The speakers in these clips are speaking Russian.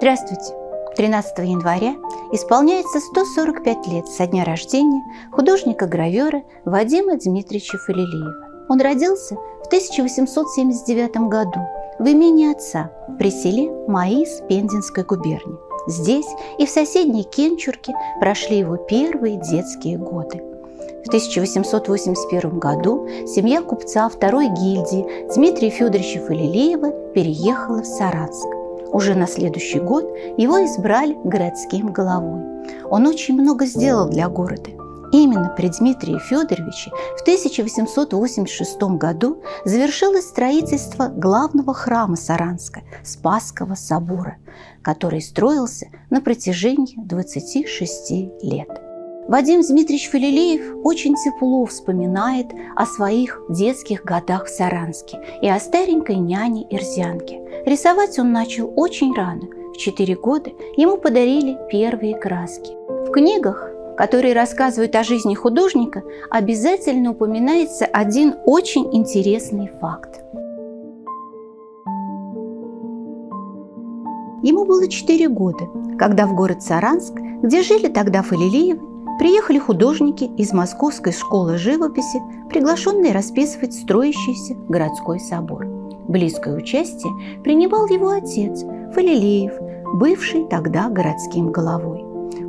Здравствуйте! 13 января исполняется 145 лет со дня рождения художника-гравера Вадима Дмитриевича Фалилеева. Он родился в 1879 году в имении отца при селе Маис Пензенской губернии. Здесь и в соседней Кенчурке прошли его первые детские годы. В 1881 году семья купца второй гильдии Дмитрия Федоровича Фалилеева переехала в Саранск. Уже на следующий год его избрали городским головой. Он очень много сделал для города. Именно при Дмитрии Федоровиче в 1886 году завершилось строительство главного храма Саранска – Спасского собора, который строился на протяжении 26 лет. Вадим Дмитриевич Фалилеев очень тепло вспоминает о своих детских годах в Саранске и о старенькой няне Ирзянке. Рисовать он начал очень рано. В 4 года ему подарили первые краски. В книгах, которые рассказывают о жизни художника, обязательно упоминается один очень интересный факт. Ему было 4 года, когда в город Саранск, где жили тогда Фалилеевы, приехали художники из Московской школы живописи, приглашенные расписывать строящийся городской собор. Близкое участие принимал его отец Фалилеев, бывший тогда городским головой.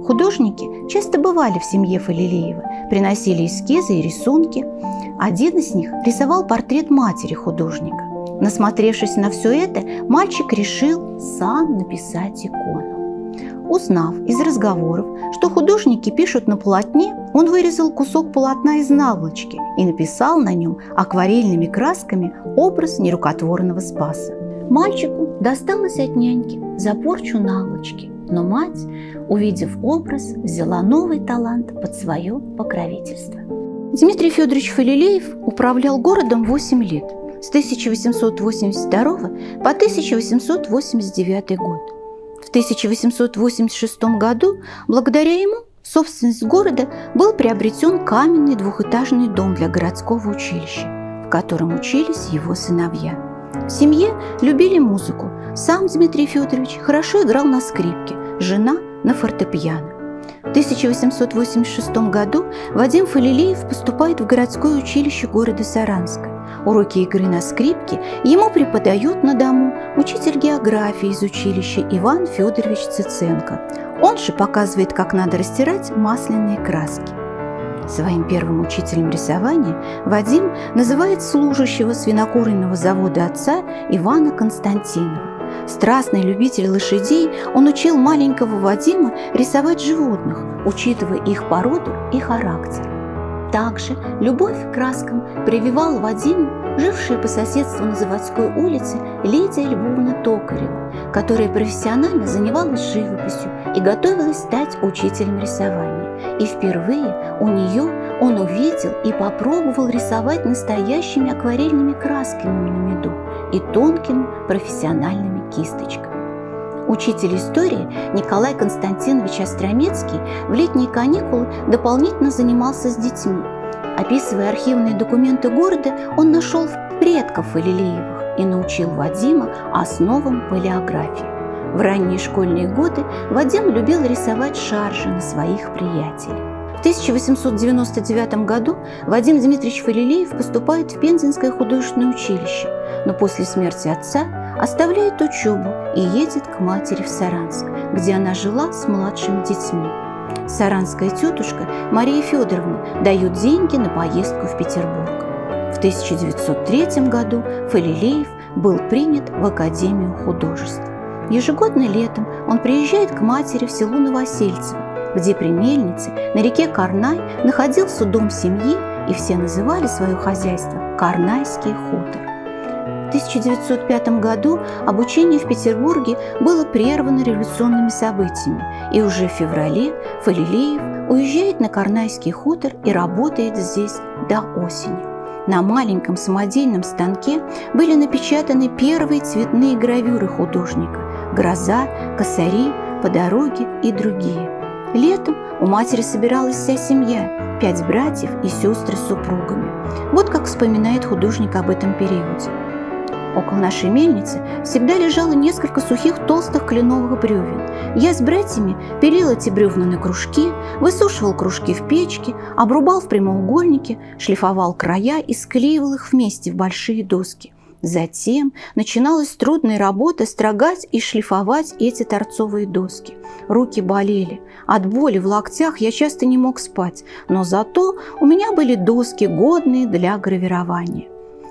Художники часто бывали в семье Фалилеева, приносили эскизы и рисунки. Один из них рисовал портрет матери художника. Насмотревшись на все это, мальчик решил сам написать икону. Узнав из разговоров, что художники пишут на полотне, он вырезал кусок полотна из наволочки и написал на нем акварельными красками образ нерукотворного Спаса. Мальчику досталось от няньки за порчу наволочки, но мать, увидев образ, взяла новый талант под свое покровительство. Дмитрий Федорович Фалилеев управлял городом 8 лет, с 1882 по 1889 год. В 1886 году, благодаря ему, в собственность города был приобретен каменный двухэтажный дом для городского училища, в котором учились его сыновья. В семье любили музыку. Сам Дмитрий Федорович хорошо играл на скрипке, жена – на фортепиано. В 1886 году Вадим Фалилеев поступает в городское училище города Саранска. Уроки игры на скрипке ему преподает на дому учитель географии из училища Иван Федорович Циценко. Он же показывает, как надо растирать масляные краски. Своим первым учителем рисования Вадим называет служащего свинокуренного завода отца Ивана Константинова. Страстный любитель лошадей, он учил маленького Вадима рисовать животных, учитывая их породу и характер. Также любовь к краскам прививала Вадиму жившая по соседству на Заводской улице Лидия Львовна Токарева, которая профессионально занималась живописью и готовилась стать учителем рисования. И впервые у нее он увидел и попробовал рисовать настоящими акварельными красками на меду и тонкими профессиональными кисточками. Учитель истории Николай Константинович Остромецкий в летние каникулы дополнительно занимался с детьми. Описывая архивные документы города, он нашел предков Фалилеевых и научил Вадима основам палеографии. В ранние школьные годы Вадим любил рисовать шаржи на своих приятелей. В 1899 году Вадим Дмитриевич Фалилеев поступает в Пензенское художественное училище, но после смерти отца оставляет учебу и едет к матери в Саранск, где она жила с младшими детьми. Саранская тетушка Мария Федоровна дает деньги на поездку в Петербург. В 1903 году Фалилеев был принят в Академию художеств. Ежегодно летом он приезжает к матери в село Новосельцево, где при мельнице на реке Карнай находился дом семьи, и все называли свое хозяйство Карнайский хутор. В 1905 году обучение в Петербурге было прервано революционными событиями, и уже в феврале Фалилеев уезжает на Карнайский хутор и работает здесь до осени. На маленьком самодельном станке были напечатаны первые цветные гравюры художника – «Гроза», «Косари», «По дороге» и другие. Летом у матери собиралась вся семья – 5 братьев и сестры с супругами. Вот как вспоминает художник об этом периоде. Около нашей мельницы всегда лежало несколько сухих толстых кленовых бревен. Я с братьями пилил эти бревна на кружки, высушивал кружки в печке, обрубал в прямоугольники, шлифовал края и склеивал их вместе в большие доски. Затем начиналась трудная работа строгать и шлифовать эти торцовые доски. Руки болели. От боли в локтях я часто не мог спать, но зато у меня были доски, годные для гравирования.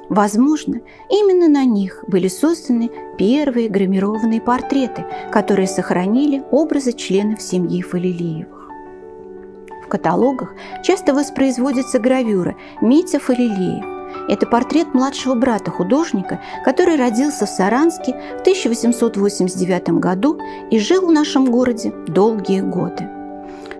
Возможно, именно на них были созданы первые гравированные портреты, которые сохранили образы членов семьи Фалилеевых. В каталогах часто воспроизводится гравюра Митя Фалилеев. Это портрет младшего брата художника, который родился в Саранске в 1889 году и жил в нашем городе долгие годы.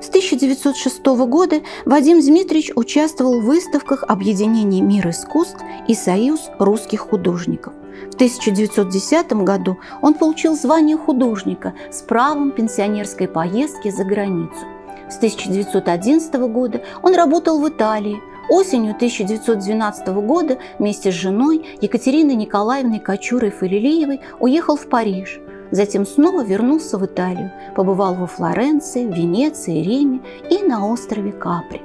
С 1906 года Вадим Дмитриевич участвовал в выставках Объединения мира искусств и Союз русских художников. В 1910 году он получил звание художника с правом пенсионерской поездки за границу. С 1911 года он работал в Италии. Осенью 1912 года вместе с женой Екатериной Николаевной Кочурой-Фалилеевой уехал в Париж. Затем снова вернулся в Италию, побывал во Флоренции, Венеции, Риме и на острове Капри.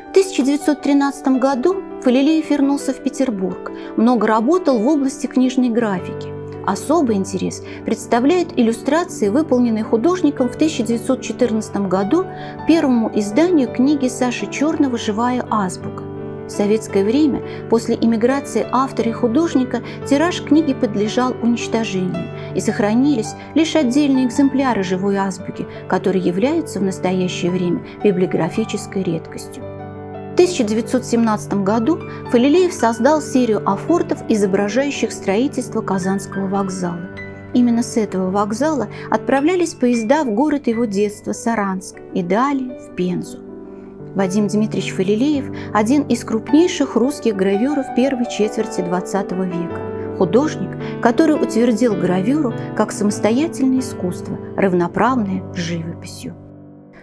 В 1913 году Фалилеев вернулся в Петербург, много работал в области книжной графики. Особый интерес представляют иллюстрации, выполненные художником в 1914 году первому изданию книги Саши Черного «Живая азбука». В советское время, после эмиграции автора и художника, тираж книги подлежал уничтожению, и сохранились лишь отдельные экземпляры живой азбуки, которые являются в настоящее время библиографической редкостью. В 1917 году Фалилеев создал серию афортов, изображающих строительство Казанского вокзала. Именно с этого вокзала отправлялись поезда в город его детства Саранск и далее в Пензу. Вадим Дмитриевич Фалилеев – один из крупнейших русских гравёров первой четверти XX века. Художник, который утвердил гравюру как самостоятельное искусство, равноправное с живописью.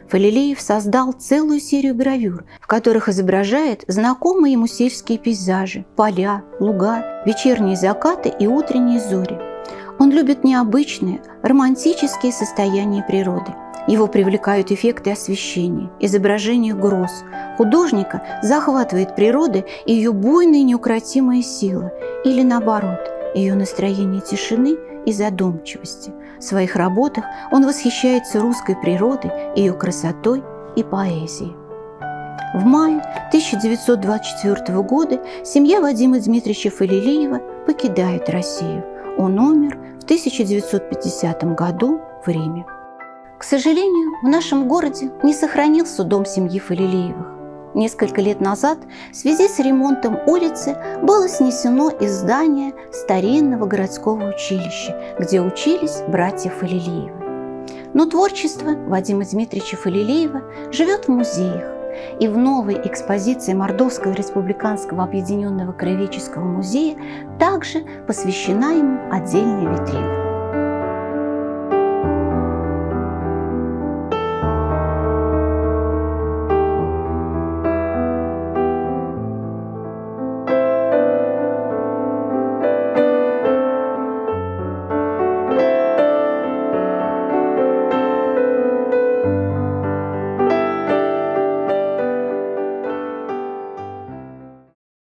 Фалилеев создал целую серию гравюр, в которых изображает знакомые ему сельские пейзажи, поля, луга, вечерние закаты и утренние зори. Он любит необычные, романтические состояния природы. Его привлекают эффекты освещения, изображения гроз. Художника захватывает природа и ее буйная неукротимая сила, или наоборот, ее настроение тишины и задумчивости. В своих работах он восхищается русской природой, ее красотой и поэзией. В мае 1924 года семья Вадима Дмитриевича Фалилеева покидает Россию. Он умер в 1950 году в Риме. К сожалению, в нашем городе не сохранился дом семьи Фалилеевых. Несколько лет назад в связи с ремонтом улицы было снесено из здания старинного городского училища, где учились братья Фалилеевы. Но творчество Вадима Дмитриевича Фалилеева живет в музеях, и в новой экспозиции Мордовского республиканского объединенного краеведческого музея также посвящена ему отдельная витрина.